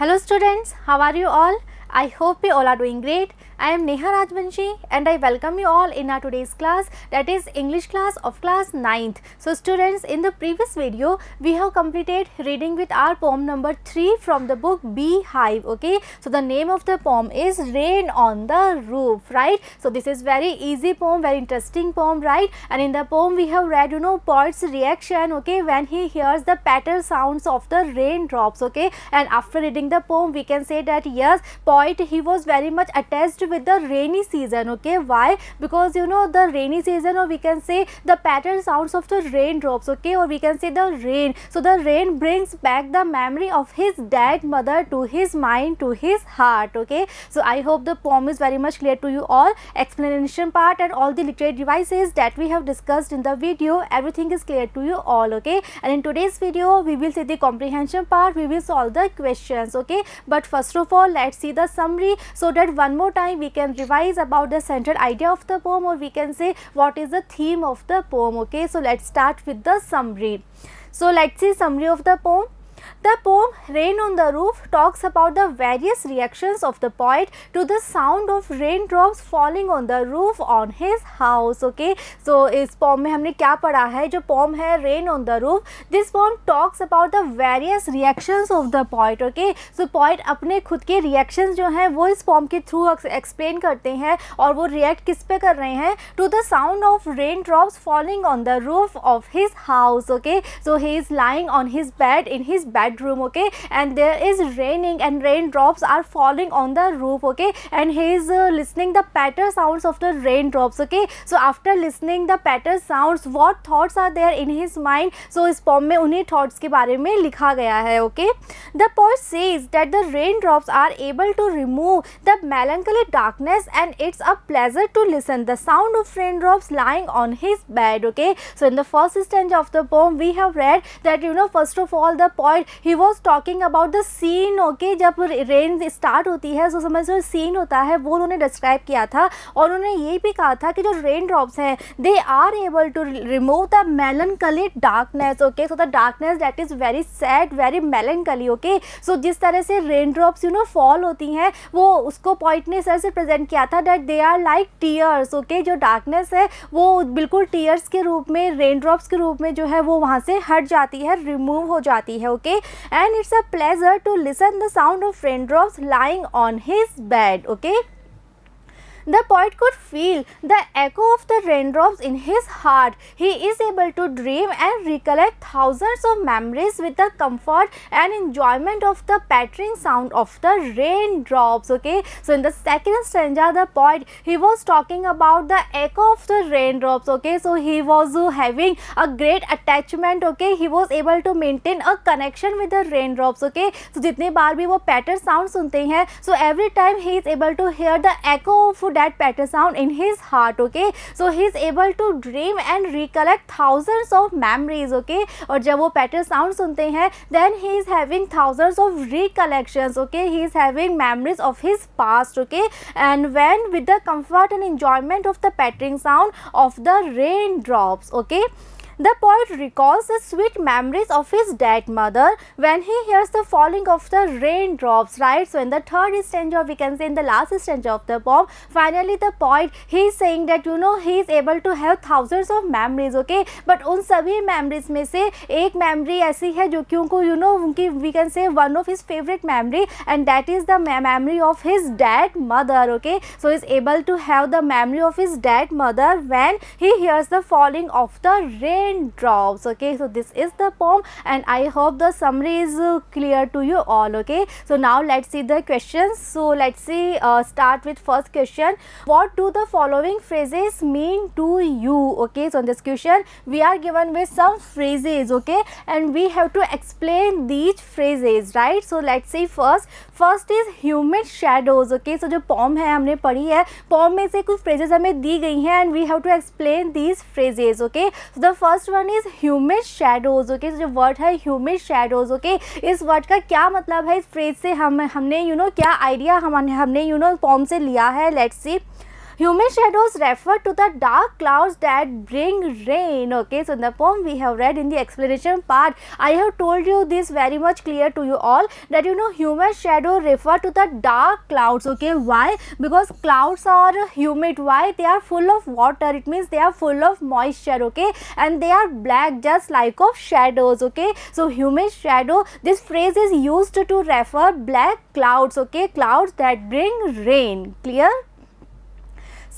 Hello students, how are you all? I hope you all are doing great. I am Neha Rajvanshi and I welcome you all in our today's class, that is English class of class 9th. So students, in the previous video we have completed reading with our poem number 3 from the book Beehive. Okay, so the name of the poem is Rain on the Roof, right? So this is very easy poem, very interesting poem, right? And in the poem we have read poet's reaction, okay, when he hears the patter sounds of the raindrops, okay. And after reading the poem we can say that yes, poet, he was very much attached with the rainy season, okay. Why? Because the rainy season, or we can say the pattern sounds of the raindrops, okay, or we can say the rain. So the rain brings back the memory of his dead mother to his mind, to his heart, okay. So I hope the poem is very much clear to you all. Explanation part and all the literary devices that we have discussed in the video, everything is clear to you all, okay. And in today's video we will see the comprehension part, we will solve the questions, okay. But first of all, let's see the summary, so that one more time we can revise about the central idea of the poem, or we can say what is the theme of the poem, okay. So let's start with the summary. So let's see summary of the poem. The poem Rain on the Roof talks about the various reactions of the poet to the sound of raindrops falling on the roof on his house, okay. So इस poem में हमने क्या पढ़ा है, जो poem है Rain on the Roof, this poem talks about the various reactions of the poet, okay. So poet अपने खुद के reactions जो हैं वो इस poem के through explain करते हैं, और वो react किस पे कर रहे हैं, to the sound of raindrops falling on the roof of his house, okay. So he is lying on his bed in his bedroom, okay, and there is raining and raindrops are falling on the roof, okay, and he is listening the patter sounds of the raindrops, okay. So after listening the patter sounds, what thoughts are there in his mind? So इस poem में उन्हीं thoughts के बारे में लिखा गया है, okay. The poet says that the raindrops are able to remove the melancholy darkness and it's a pleasure to listen the sound of raindrops lying on his bed, okay. So in the first stanza of the poem we have read that first of all the poet he was talking about the scene, okay. जब rain start होती है तो समझ लो scene होता है, वो उन्होंने describe किया था, और उन्होंने ये भी कहा था कि जो रेन ड्रॉप्स हैं they are able to remove the melancholy darkness, okay. So the darkness that is very sad, very melancholy, okay. So जिस तरह से रेन ड्रॉप्स फॉल होती हैं, वो उसको पॉइंट ने सर से प्रेजेंट किया था that they are like tears, okay. जो डार्कनेस है वो बिल्कुल टीयर्स के रूप में, रेन ड्रॉप्स के रूप में जो है वो वहाँ से हट जाती है, रिमूव हो जाती है, okay. And it's a pleasure to listen the sound of raindrops lying on his bed, okay. The poet could feel the echo of the raindrops in his heart. He is able to dream and recollect thousands of memories with the comfort and enjoyment of the pattering sound of the raindrops, okay. So in the second stanza the poet, he was talking about the echo of the raindrops, okay. So he was having a great attachment, okay. He was able to maintain a connection with the raindrops, okay. So जितने बार भी वो patter sound सुनते हैं, so every time he is able to hear the echo of that patter sound in his heart, okay. So he is able to dream and recollect thousands of memories, okay. और जब वो patter sound सुनते हैं, then he is having thousands of recollections, okay. He is having memories of his past, okay. And when with the comfort and enjoyment of the pattering sound of the raindrops, okay. The poet recalls the sweet memories of his dead mother when he hears the falling of the raindrops, right. So in the third stanza, we can say in the last stanza of the poem, finally the poet, he is saying that he is able to have thousands of memories, okay. But उन सभी memories में से एक memory ऐसी है जो कि उनको उनकी we can say one of his favorite memory, and that is the memory of his dead mother, okay. So he is able to have the memory of his dead mother when he hears the falling of the raindrops, okay. So this is the poem and I hope the summary is clear to you all, okay. So now let's see the questions. So let's see, start with first question. What do the following phrases mean to you, okay. So in this question we are given with some phrases, okay, and we have to explain these phrases, right. So let's see, first is humid shadows, okay. So जो poem है हमने पढ़ी है, poem में से कुछ phrases हमें दी गई हैं and we have to explain these phrases, okay. So the first one is humid shadows, okay. So जो word है humid shadows, okay, इस word का क्या मतलब है, इस phrase से हमने क्या idea हमने poem से लिया है. Let's see. humid shadows refer to the dark clouds that bring rain. Okay, so in the poem we have read in the explanation part, I have told you this very much clear to you all, that you know humid shadow refer to the dark clouds. Okay, why? Because clouds are humid. Why? They are full of water, it means they are full of moisture. Okay, and they are black just like of shadows. Okay, so humid shadow, this phrase is used to refer black clouds. Okay, clouds that bring rain. Clear?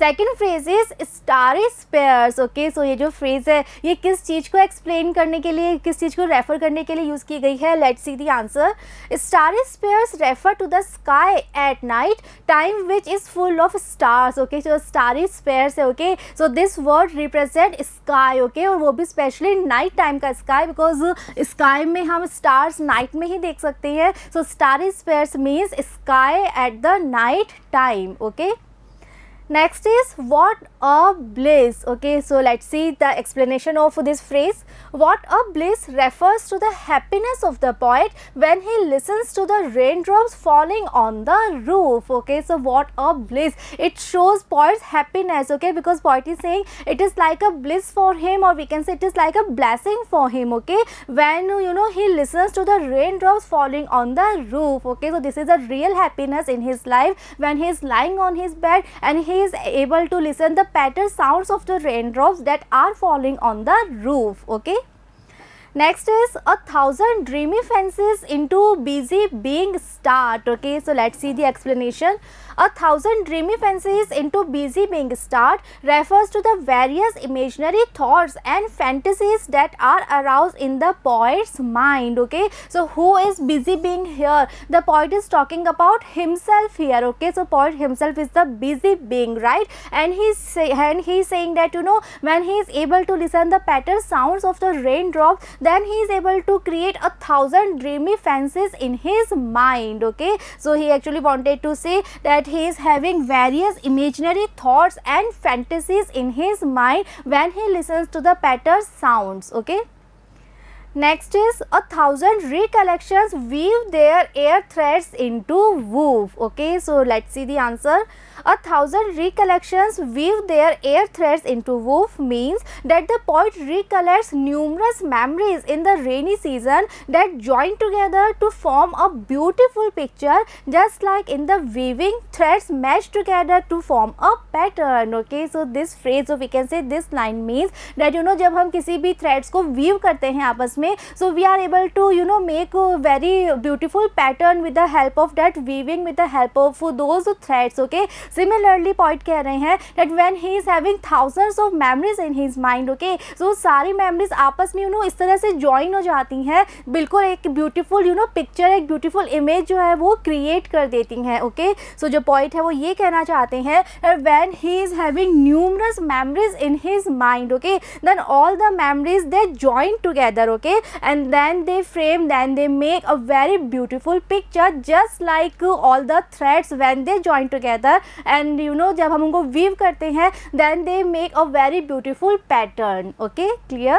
Second phrase is starry spheres. Okay, so ये जो phrase है ये किस चीज़ को explain करने के लिए, किस चीज़ को रेफर करने के लिए यूज़ की गई है? Let's see the answer. Starry spheres refer to the sky at night time which is full of stars. Okay, जो स्टारी स्पेयर्स है, okay, so this word represent sky. Okay, और वो भी स्पेशली नाइट टाइम का sky, because sky में हम stars night में ही देख सकते हैं. So starry spheres means sky at the night time. Okay, next is what a bliss. Okay, so let's see the explanation of this phrase. What a bliss refers to the happiness of the poet when he listens to the raindrops falling on the roof. Okay, so what a bliss, it shows poet's happiness. Okay, because poet is saying it is like a bliss for him, or we can say it is like a blessing for him. Okay, when you know he listens to the raindrops falling on the roof. Okay, so this is a real happiness in his life when he is lying on his bed and he is able to listen the patter sounds of the raindrops that are falling on the roof. Okay, next is a thousand dreamy fancies into busy being start. Okay, so let's see the explanation. A thousand dreamy fancies into busy being start refers to the various imaginary thoughts and fantasies that are aroused in the poet's mind. Okay, so who is busy being here? The poet is talking about himself here. Okay, so poet himself is the busy being, right? And he's saying that you know when he is able to listen the patter sounds of the raindrops, then he is able to create a thousand dreamy fancies in his mind. Okay, so he actually wanted to say that he is having various imaginary thoughts and fantasies in his mind when he listens to the patter sounds. Okay, next is a thousand recollections weave their air threads into woof. Okay, so let's see the answer. A thousand recollections weave their air threads into woof means that the poet recollects numerous memories in the rainy season that join together to form a beautiful picture, just like in the weaving threads mesh together to form a pattern. Okay, so this phrase, or we can say this line means that you know जब हम किसी भी threads को weave करते हैं आपस में, so we are able to you know make a very beautiful pattern with the help of that weaving, with the help of those threads. Okay, similarly poet कह रहे हैं that when he is having thousands of memories in his mind. Okay, so सारी memories आपस में you know इस तरह से join हो जाती हैं, बिल्कुल एक beautiful you know picture, एक beautiful image जो है वो create कर देती हैं. Okay, so जो poet है वो ये कहना चाहते हैं when he is having numerous memories in his mind. Okay, then all the memories they join together. Okay, and then they frame, then they make a very beautiful picture, just like all the threads when they join together, and you know जब हम उनको weave करते हैं then they make a very beautiful pattern. Okay, clear?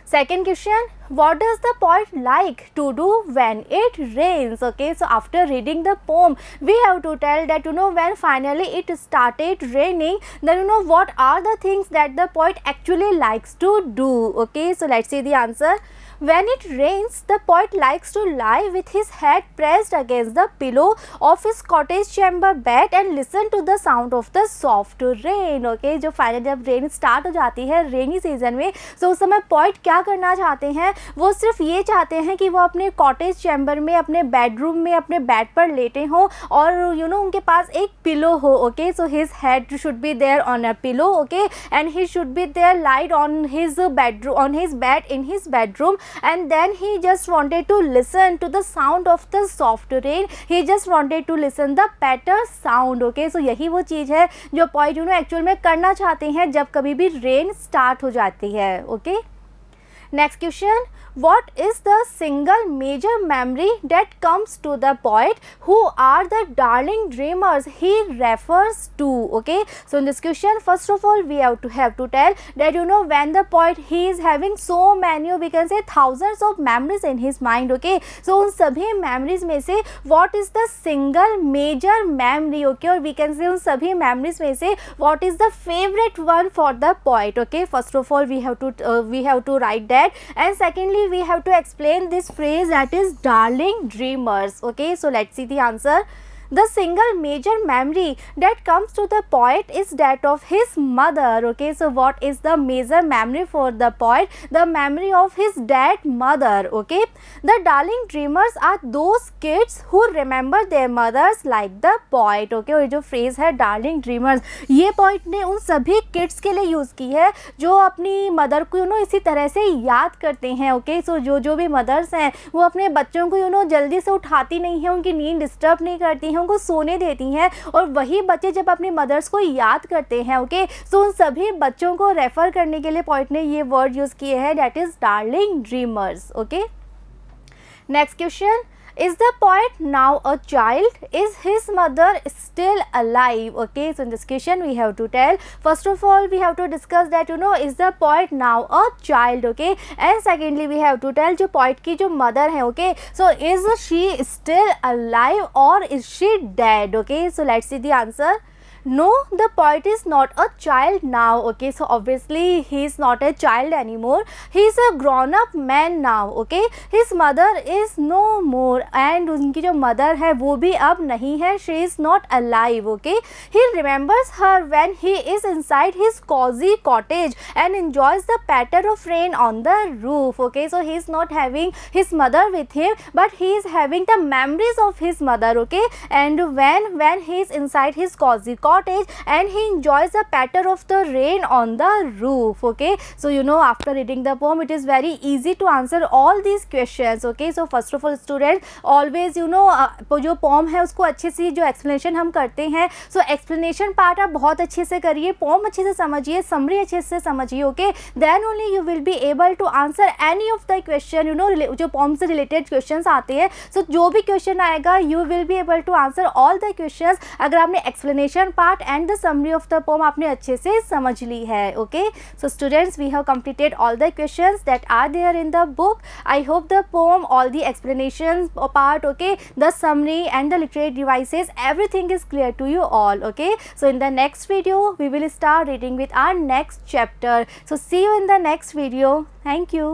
Second question, what does the poet like to do when it rains? Okay, so after reading the poem we have to tell that you know when finally it started raining, then you know what are the things that the poet actually likes to do. Okay, so let's see the answer. When it rains, the poet likes to lie with his head pressed against the pillow of his cottage chamber bed and listen to the sound of the soft rain. Okay, जो final जब rain start हो जाती है rainy season में, तो उस समय poet क्या करना चाहते हैं, वो सिर्फ ये चाहते हैं कि वो अपने कॉटेज चैम्बर में अपने बेडरूम में अपने बेड पर लेटे हों और यू नो उनके पास एक पिलो हो. Okay, so his head should be there on a pillow. Okay, and he should be there laid on his bedroom, on his bed in his bedroom, and then he just wanted to listen to the sound of the soft rain. He just wanted to listen the patter sound. Okay, so यही वो चीज़ है जो poet you know actual में करना चाहते हैं जब कभी भी रेन स्टार्ट हो जाती है. Okay, next question, what is the single major memory that comes to the poet? Who are the darling dreamers he refers to? Okay, so in this question, first of all, we have to tell that when the poet, he is having so many, we can say thousands of memories in his mind. Okay, so उन सभी memories में से what is the single major memory? Okay, और we can say उन सभी memories में से what is the favorite one for the poet? Okay, first of all, we have to write that, and secondly, we have to explain this phrase, that is darling dreamers. Okay, so let's see the answer. The single major memory that comes to the poet is that of his mother. Okay, so what is the major memory for the poet? The memory of his dead mother. Okay, the darling dreamers are those kids who remember their mothers like the poet. Okay, और जो phrase है darling dreamers, ये poet ने उन सभी kids के लिए use की है जो अपनी mother को इसी तरह से याद करते हैं. Okay, so जो भी mothers हैं वो अपने बच्चों को जल्दी से उठाती नहीं है, उनकी नींद डिस्टर्ब नहीं करती हैं, उनको सोने देती हैं, और वही बच्चे जब अपनी मदर्स को याद करते हैं. ओके, सो उन सभी बच्चों को रेफर करने के लिए पोइट ने ये वर्ड यूज किए हैं, that is darling dreamers. Okay, next question, is the poet now a child? Is his mother still alive? Okay, so in this question we have to tell, first of all we have to discuss that is the poet now a child? Okay, and secondly we have to tell जो poet की जो mother है. Okay, so is she still alive or is she dead? Okay, so let's see the answer. No, the poet is not a child now. Okay, so obviously he is not a child anymore. He is a grown up man now. Okay, his mother is no more, and उनकी जो mother है वो भी अब नहीं है. She is not alive. Okay, he remembers her when he is inside his cozy cottage and enjoys the patter of rain on the roof. Okay, so he is not having his mother with him, but he is having the memories of his mother. Okay, and when he is inside his cozy cottage and he enjoys the patter of the rain on the roof. Okay, so after reading the poem, it is very easy to answer all these questions. Okay, so first of all students, always जो poem है उसको अच्छे से जो explanation हम करते हैं, so explanation part आप बहुत अच्छे से करिए, poem अच्छे से समझिए, summary अच्छे से समझिए. Okay, then only you will be able to answer any of the question, जो poem से related questions आते हैं. So जो भी question आएगा, you will be able to answer all the questions अगर आपने explanation part and the summary of the poem आपने अच्छे से समझ ली है. Okay, so students, we have completed all the questions that are there in the book. I hope the poem, all the explanations part, okay, the summary and the literary devices, everything is clear to you all. Okay, so in the next video we will start reading with our next chapter. So see you in the next video. Thank you.